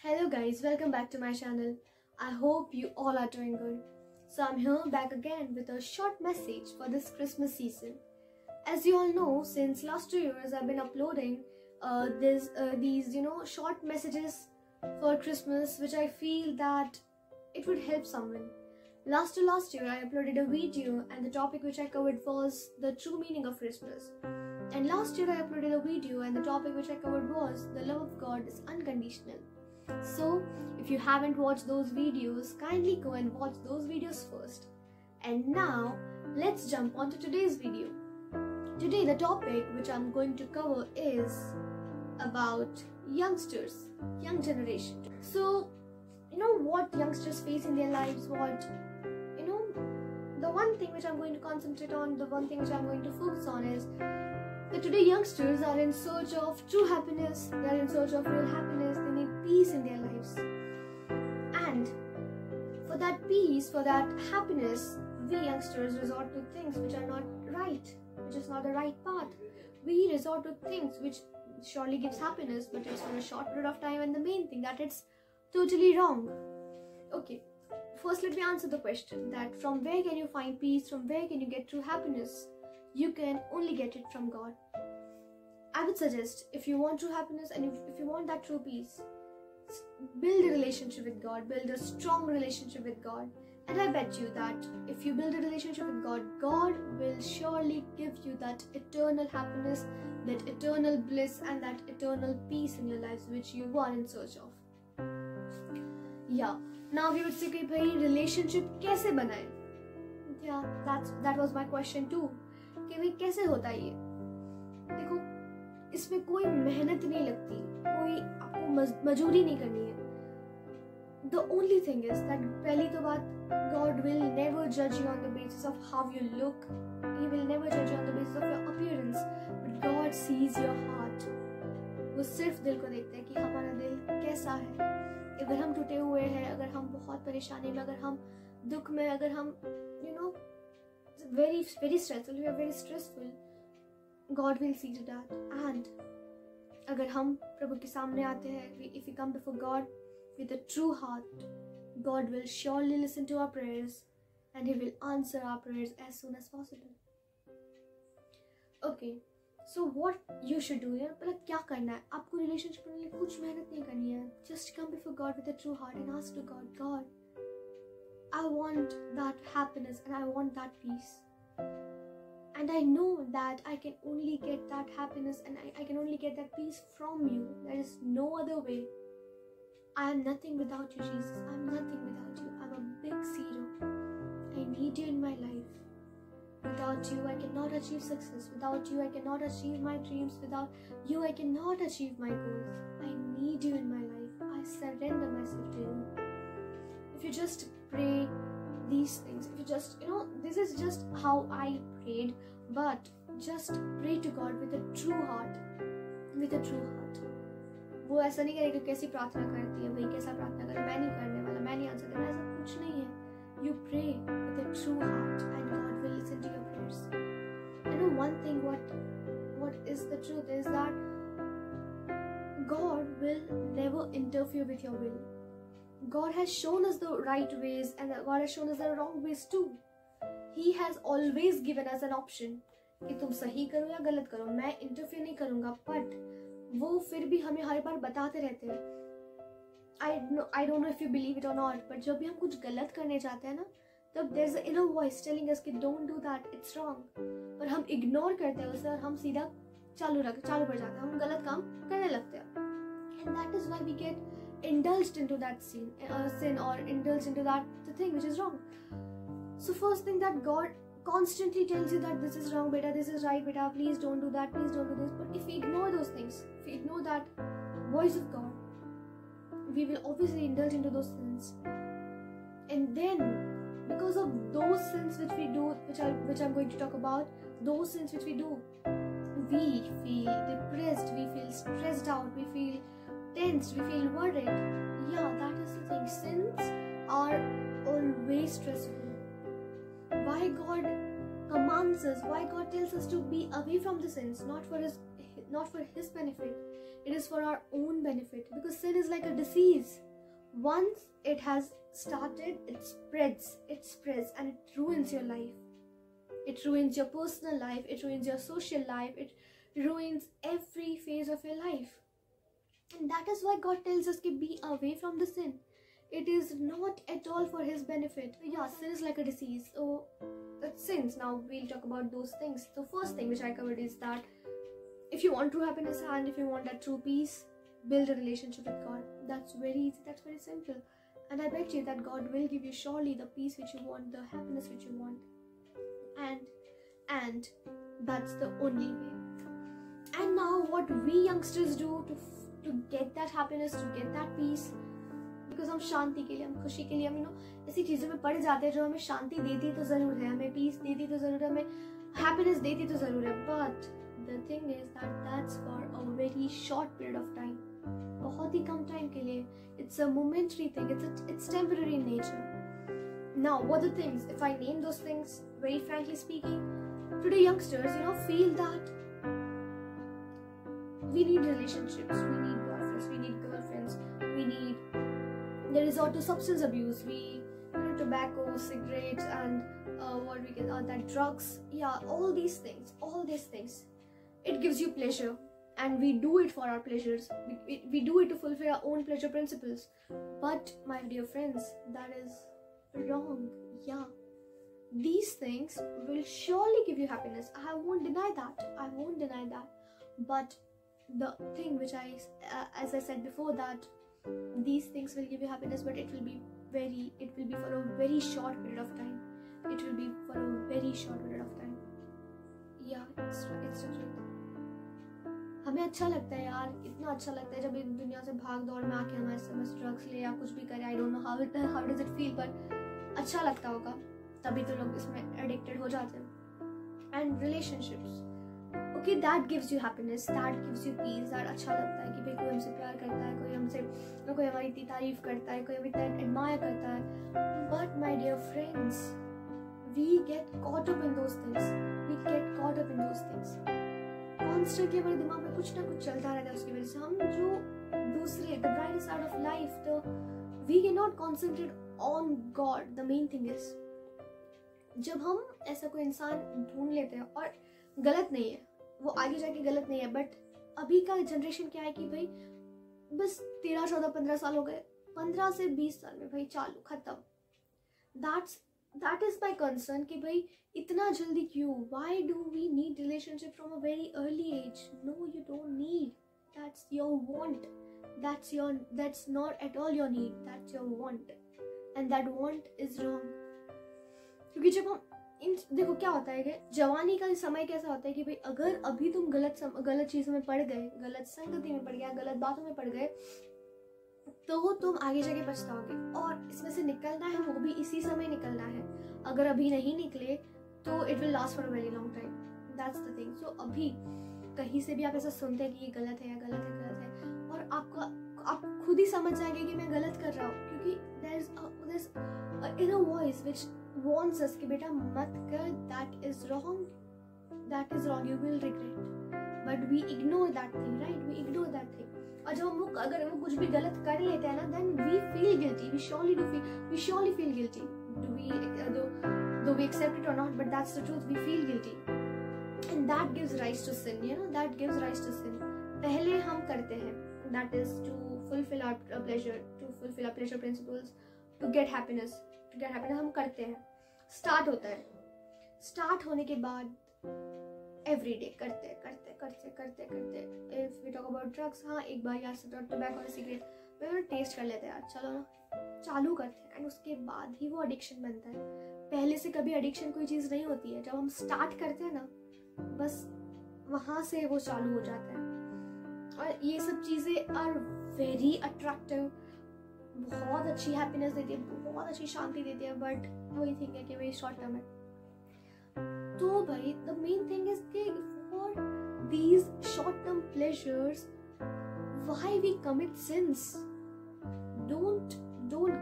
Hello guys, welcome back to my channel. I hope you all are doing good. So I'm here back again with a short message for this Christmas season. As you all know, since last 2 years I've been uploading these short messages for Christmas, which I feel that it would help someone. Last year I uploaded a video and the topic which I covered was the true meaning of Christmas. And last year I uploaded a video and the topic which I covered was the love of God is unconditional. So if you haven't watched those videos, kindly go and watch those videos first. And now let's jump onto today's video. Today the topic which I'm going to cover is about youngsters, young generation. So you know what youngsters face in their lives, the one thing which I'm going to concentrate on, the one thing which I'm going to focus on is that today youngsters are in search of true happiness, they are in search of real happiness, they need peace in their lives. And for that peace, for that happiness, we youngsters resort to things which are not right, which is not the right path. We resort to things which surely gives happiness, but it's for a short period of time, and the main thing that it's totally wrong. Okay, first let me answer the question that from where can you find peace, from where can you get true happiness? You can only get it from God. I would suggest, if you want true happiness and if you want that true peace, build a relationship with God, build a strong relationship with God. And I bet you that if you build a relationship with God, God will surely give you that eternal happiness, that eternal bliss and that eternal peace in your lives which you are in search of. Yeah, now we would say कि भाई relationship कैसे बनाए? Yeah, that was my question too. कि भाई कैसे होता है ये? देखो, इसमें कोई मेहनत नहीं लगती, कोई आपको मजूरी नहीं करनी है. The only thing is that पहली तो बात, God will never judge you on the basis of how you look. He will never judge you on the basis of your appearance, but God sees your heart. वो सिर्फ दिल को देखता है कि हमारा दिल कैसा है. अगर हम टूटे हुए हैं, अगर हम बहुत परेशानी में, अगर हम दुख में, अगर हम very stressful, we are very stressful, God will see to that. And अगर हम प्रभु के सामने आते हैं, if we come before God with a true heart, God will surely listen to our prayers and He will answer our prayers as soon as possible. Okay, so what you should do यार, पहले क्या करना है? आपको relationship के लिए कुछ मेहनत नहीं करनी है. Just come before God with a true heart and ask to God, God, I want that happiness and I want that peace. And I know that I can only get that happiness and I can only get that peace from you. There is no other way. I am nothing without you, Jesus. I am nothing without you. I am a big zero. I need you in my life. Without you, I cannot achieve success. Without you, I cannot achieve my dreams. Without you, I cannot achieve my goals. I need you in my life. I surrender myself to you. If you just pray these things, if you just, this is just how I prayed, but just pray to God with a true heart. With a true heart. वो ऐसा नहीं करेगा कैसी प्रार्थना करती है, भाई कैसा प्रार्थना करे, मैं नहीं करने वाला, मैं नहीं आंसर देना, ऐसा कुछ नहीं है. You pray with a true heart and God will listen to your prayers. You know one thing, what is the truth is that God will never interfere with your will. God has shown us the right ways and God has shown us the wrong ways too. He has always given us an option कि तुम सही करो या गलत करो. मैं interfere नहीं करूँगा, but वो फिर भी हमें हर बार बताते रहते हैं. I don't know if you believe it or not, but जब भी हम कुछ गलत करने जाते हैं ना, तब there's an inner voice telling us कि don't do that, it's wrong. और हम ignore करते हैं उसे और हम सीधा चालू पड़ जाते हैं, हम गलत काम करने लगते हैं. And that is why we get indulged into that sin or indulged into the thing which is wrong. So first thing, that God constantly tells you that this is wrong, beta, this is right, beta, please don't do that, please don't do this. But if we ignore those things, if we ignore that voice of God, we will obviously indulge into those sins. And then because of those sins which we do, which I'm going to talk about, those sins which we do, we feel depressed, we feel stressed out, we feel tensed, we feel worried. Yeah, that is the thing. Sins are always stressful. Why God commands us, why God tells us to be away from the sins, not for his benefit. It is for our own benefit, because sin is like a disease. Once it has started, it spreads, and it ruins your life. It ruins your personal life, it ruins your social life, it ruins every phase of your life. And that is why God tells us to be away from the sin. It is not at all for His benefit. Yeah, sin is like a disease. So that's sins. Now we'll talk about those things. The first thing which I covered is that if you want true happiness and if you want that true peace, build a relationship with God. That's very easy, that's very simple. And I bet you that God will give you surely the peace which you want, the happiness which you want. And that's the only way. And now what we youngsters do to get that happiness, to get that peace, because हम शांति के लिए, हम खुशी के लिए, हम ऐसी चीज़ों में पड़ जाते हैं जो हमें शांति देती तो ज़रूर है, हमें पीस देती तो ज़रूर है, हमें हैप्पीनेस देती तो ज़रूर है, but the thing is that that's for a very short period of time, बहुत ही कम टाइम के लिए. It's a momentary thing, it's temporary in nature. Now what are the things? If I name those things, very frankly speaking, today youngsters, feel that we need relationships, we need boyfriends, we need girlfriends, they resort to substance abuse, tobacco, cigarettes, and that drugs. Yeah, all these things. It gives you pleasure, and we do it for our pleasures. We do it to fulfill our own pleasure principles. But my dear friends, that is wrong. Yeah, these things will surely give you happiness. I won't deny that. But the thing which as I said before, that these things will give you happiness, but it will be for a very short period of time. Yeah, it's true. हमें अच्छा लगता है यार, इतना अच्छा लगता है जब इस दुनिया से भाग दौड़ में आके हमारे समझ ड्रग्स ले या कुछ भी करे. I don't know how does it feel, but अच्छा लगता होगा, तभी तो लोग इसमें एडिक्टेड हो जाते हैं. And relationships, okay, that gives you happiness, that gives you peace, that अच्छा लगता है कि भाई कोई हमसे प्यार करता है, कोई हमारी इतनी तारीफ करता है, कोई हमें इतना एडमायर करता है. But my dear friends, we get caught up in those things. Constantly हमारे दिमाग में कुछ ना कुछ चलता रहता है. उसकी वजह से हम जो दूसरे the brighter side of life, we cannot concentrate on God. The main thing is, जब हम ऐसा कोई इंसान ढूंढ लेते हैं, और गलत नहीं है वो, आगे जाके गलत नहीं है, बट अभी का जनरेशन क्या है कि भाई बस 13, 14, 15 साल हो गए, 15 से 20 साल में भाई चालू खत्म. That is my concern कि भाई इतना जल्दी क्यों? Why do we need relationship from a very early age? No, you don't need. That's your want. That's not at all your need. That's your want, and that want is wrong. क्योंकि जब हम देखो क्या होता है कि जवानी का समय कैसा होता है कि भाई अगर अभी तुम गलत चीजों में पड़ गए, गलत संगति में पड़ गया, गलत बातों में पड़ गए, तो तुम आगे जाके पछताओगे. और इसमें से निकलना है, वो भी इसी समय निकलना है. अगर अभी नहीं निकले तो it will last for a very long time. That's the thing. So अभी कहीं से भी आप ऐसा सुनते हैं कि ये गलत है, और आप खुद ही समझ जाएंगे कि मैं गलत कर रहा हूँ, क्योंकि there's an inner voice which warns us कि बेटा मत कर, that is wrong, you will regret. But we ignore that thing, right? We ignore that thing. और जब हम अगर वो कुछ भी गलत कर लेते हैं ना, then we feel guilty. We surely feel guilty. Though we accept it or not, but that's the truth. We feel guilty, and that gives rise to sin. That gives rise to sin. पहले हम करते हैं, that is to fulfill our pleasure principles, to get happiness. हम करते हैं. Start होता है. Start होने के बाद एवरी डे करते. If we talk about drugs, हाँ एक बार यार टोबैको और सिगरेट में टेस्ट कर लेते हैं यार, चलो ना, चालू करते हैं, एंड उसके बाद ही वो एडिक्शन बनता है. पहले से कभी एडिक्शन कोई चीज़ नहीं होती है. जब हम स्टार्ट करते हैं ना, बस वहाँ से वो चालू हो जाता है. और ये सब चीज़ें आर वेरी अट्रैक्टिव, बहुत अच्छी हैप्पीनेस देती है, बहुत अच्छी शांति देती है, बट वही थिंग है कि वही शॉर्ट टर्म है. तो भाई द मेन थिंग इज कि for these short term pleasures, why we commit sins? Don't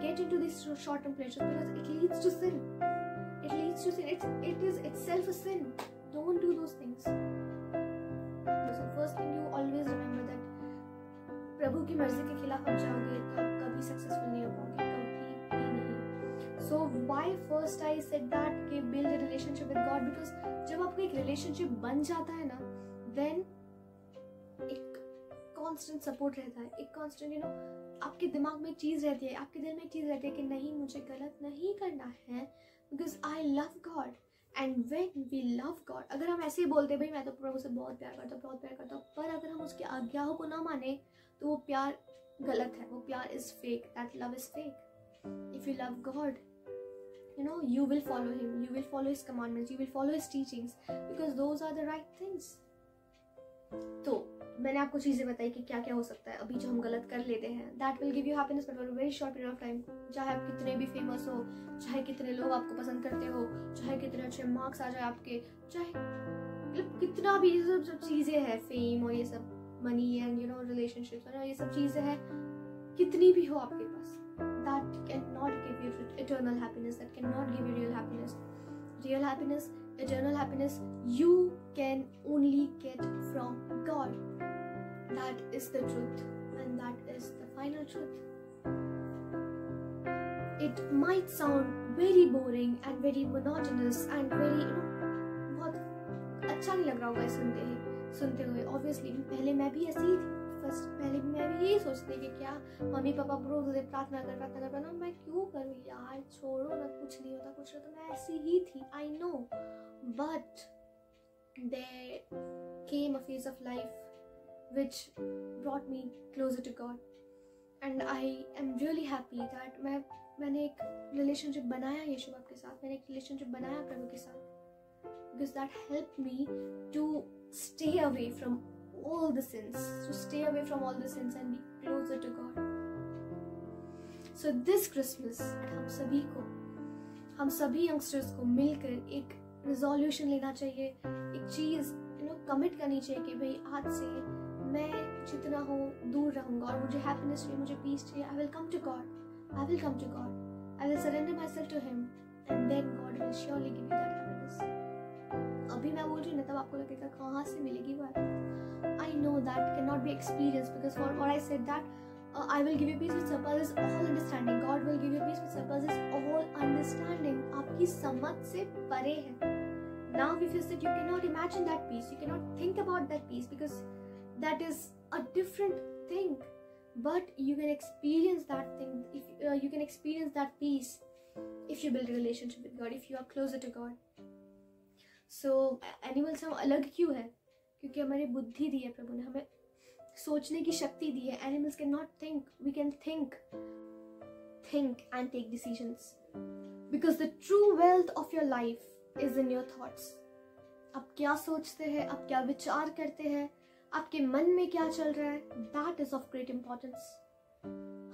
get into these short term pleasures, because it leads to sin. It is itself a sin. Don't do those things. So first thing, you always remember that प्रभु की मर्जी के खिलाफ आप जाओगे तो आप कभी successful नहीं हो पाओगे, कभी भी नहीं। So why first I said that कि build a relationship with God, because जब आपका एक रिलेशनशिप बन जाता है ना, देन एक कांस्टेंट सपोर्ट रहता है, एक कांस्टेंट आपके दिमाग में एक चीज रहती है, आपके दिल में एक चीज रहती है कि नहीं, मुझे गलत नहीं करना है, because I love God. And when we love God, अगर हम ऐसे ही बोलते भाई मैं तो प्रभु से बहुत प्यार करता हूँ, बहुत प्यार करता हूँ, पर अगर हम उसकी आज्ञाओं को ना माने तो वो प्यार गलत है, वो प्यार is fake, that love is fake. If you love God, you will follow him, you will follow his commandments, you will follow his teachings, because those are the right things. तो मैंने आपको चीजें बताई कि क्या क्या हो सकता है अभी जो हम गलत कर लेते हैं, that will give you happiness but for a very short period of time। चाहे आप कितने भी फेमस हो, चाहे कितने लोग आपको पसंद करते हो, चाहे कितने अच्छे मार्क्स आ जाए आपके, चाहे मतलब कितना भी ये सब चीजें हैं, फेम और ये सब मनी एंड रिलेशनशिप्स, ये सब चीजें हैं, कितनी भी हो आपके पास, that cannot give you eternal happiness, that cannot give you real happiness, eternal happiness you can only get from God. That is the truth, and that is the final truth. It might sound very boring and very monotonous and very बहुत अच्छा नहीं लग रहा होगा सुनते हुए। Obviously पहले मैं भी ऐसी ही थी, पहले मैं भी यही सोचती कि क्या मम्मी पापा रोज प्रार्थना कर ना, मैं क्यों करूँ यार, छोड़ो ना, कुछ नहीं होता, तो मैं ऐसी ही थी, I know. But there came a phase of life which brought me closer to God, and I am really happy that मैंने एक रिलेशनशिप बनाया यीशु बाप के साथ, मैंने एक रिलेशनशिप बनाया प्रभु के साथ, because that helped me to stay away from all the sins, and be closer to God. So this Christmas हम सभी यंगस्टर्स को मिलकर एक रिजोल्यूशन लेना चाहिए, एक चीज कमिट करनी चाहिए कि भाई आज से मैं जितना हो दूर रहूंगा, और मुझे हैप्पीनेस चाहिए, मुझे पीस चाहिए, I will come to God, I will surrender myself to him, and then God will surely give you that happiness. अभी मैं बोल रही हूँ ना, तब आपको लगेगा कहाँ से मिलेगी वो happiness. I know that cannot be experienced, because for what I said that I will give you peace which surpasses all understanding, God will give you peace which surpasses all understanding, आपकी समझ से परे है। Now if you said you cannot imagine that peace, you cannot think about that peace, because that is a different thing, but you can experience that thing, if you can experience that peace if you build a relationship with God, if you are closer to God. So animals हम अलग क्यों है? क्योंकि हमारी बुद्धि दी है प्रभु ने, हमें सोचने की शक्ति दी है। Animals cannot think, we can think and take decisions, because the true wealth of your life is in your thoughts. आप क्या सोचते हैं, आप क्या विचार करते हैं, आपके मन में क्या चल रहा है, that is of great importance.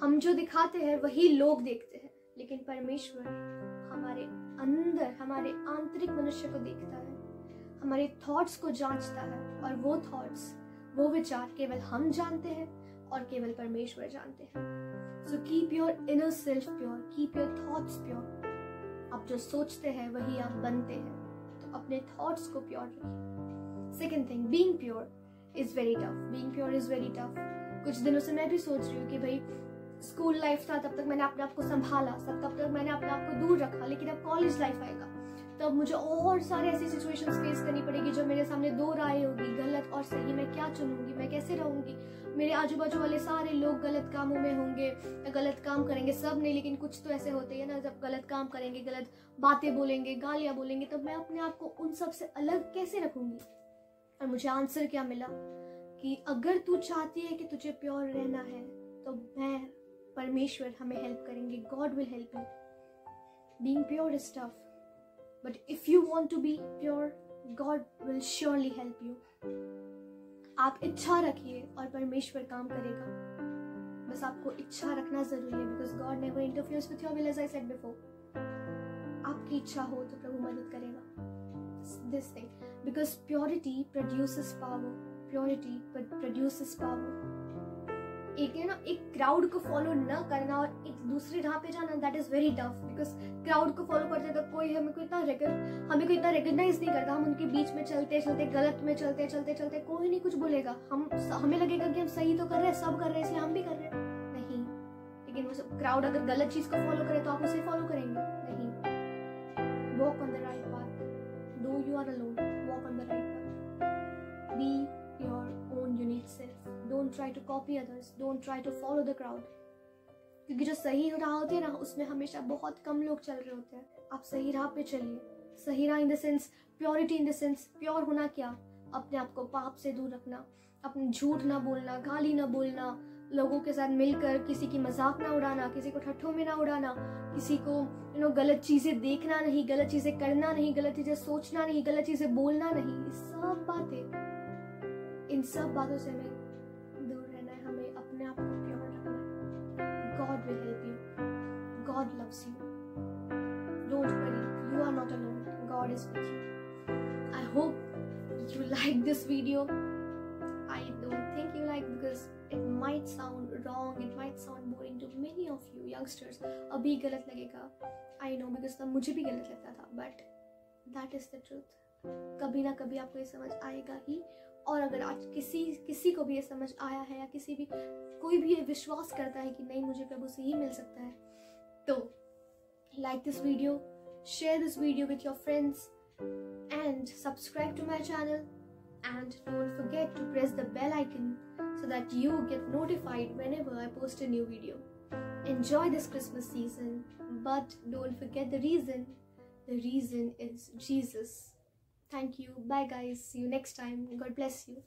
हम जो दिखाते हैं वही लोग देखते हैं, लेकिन परमेश्वर हमारे अंदर, हमारे आंतरिक मनुष्य को देखता है, हमारे थॉट्स को जांचता है, और वो थॉट्स, वो विचार केवल हम जानते हैं और केवल परमेश्वर जानते हैं। So keep your inner self pure, keep your thoughts pure. आप जो सोचते हैं वही आप बनते हैं, तो अपने थॉट्स को प्योर रखिए। Second thing, being pure is very tough. कुछ दिनों से मैं भी सोच रही हूँ कि भाई स्कूल लाइफ था तब तक मैंने अपने आप को संभाला, तब तक मैंने अपने आप को दूर रखा, लेकिन अब कॉलेज लाइफ आएगा तब मुझे और सारे ऐसी सिचुएशंस फेस करनी पड़ेगी जो मेरे सामने दो राय होगी, गलत और सही, मैं क्या चुनूंगी, मैं कैसे रहूंगी, मेरे आजू बाजू वाले सारे लोग गलत कामों में होंगे, गलत काम करेंगे, सब नहीं लेकिन कुछ तो ऐसे होते हैं ना, जब गलत काम करेंगे, गलत बातें बोलेंगे, गालियां बोलेंगे, तब मैं अपने आप को उन सब से अलग कैसे रखूंगी। और मुझे आंसर क्या मिला कि अगर तू चाहती है कि तुझे प्योर रहना है तो परमेश्वर हमें हेल्प करेंगे, God will help you. Being pure is tough, but if you want to be pure, God will surely help you. आप इच्छा रखिए और परमेश्वर काम करेगा, बस आपको इच्छा रखना जरूरी है, because God never interferes with your will, as I said before. आपकी इच्छा हो तो प्रभु मदद करेगा। This thing, because purity produces power. एक है ना, एक क्राउड को फॉलो न करना और एक दूसरे राह पे जाना, that is very tough. Because crowd को फॉलो करते तो कोई हमें को इतना रिकॉग्नाइज नहीं करता। हम उनके बीच में चलते चलते, गलत में चलते चलते चलते, कोई नहीं कुछ बोलेगा, हमें लगेगा कि हम सही तो कर रहे हैं, सब कर रहे हैं, इसलिए हम भी कर रहे हैं। नहीं, लेकिन वो क्राउड अगर गलत चीज को फॉलो करे तो आप उसे फॉलो करेंगे नहीं। Walk on the right path, though you are alone, walk on the right path, be your own unique self. Don't try to copy others. Don't try to follow the crowd. क्योंकि जो सही राह होती है ना, उसमें हमेशा बहुत कम लोग चल रहे होते हैं। आप सही राह पे चलिए। सही राह in the sense purity, in the sense pure होना क्या, अपने आप को पाप से दूर रखना, अपने झूठ ना बोलना, गाली ना बोलना, लोगों के साथ मिलकर किसी की मजाक ना उड़ाना, किसी को ठट्ठों में ना उड़ाना, किसी को गलत चीजें देखना नहीं, गलत चीजें करना नहीं, गलत चीजें सोचना नहीं, गलत चीजें बोलना नहीं। ये सब बातें, इन सब बातों से हमें दूर रहना है, हमें अपने आप को प्योर रखना है। God will help you. God loves you. Don't worry, you are not alone. God is with you. I hope you like this video. I don't think you like, because it might sound wrong, it might sound boring to many of you youngsters. अभी गलत लगेगा, I know, because तब मुझे भी गलत लगता था, but that is the truth. कभी ना कभी आपको ये समझ आएगा ही। और अगर आज किसी को भी ये समझ आया है, या कोई भी ये विश्वास करता है कि नहीं, मुझे प्रभु से ही मिल सकता है, तो like this video, share this video with your friends, and subscribe to my channel, and don't forget to press the bell icon so that you get notified whenever I post a new video. Enjoy this Christmas season, but don't forget the reason. The reason is Jesus. Thank you. Bye guys. See you next time. God bless you.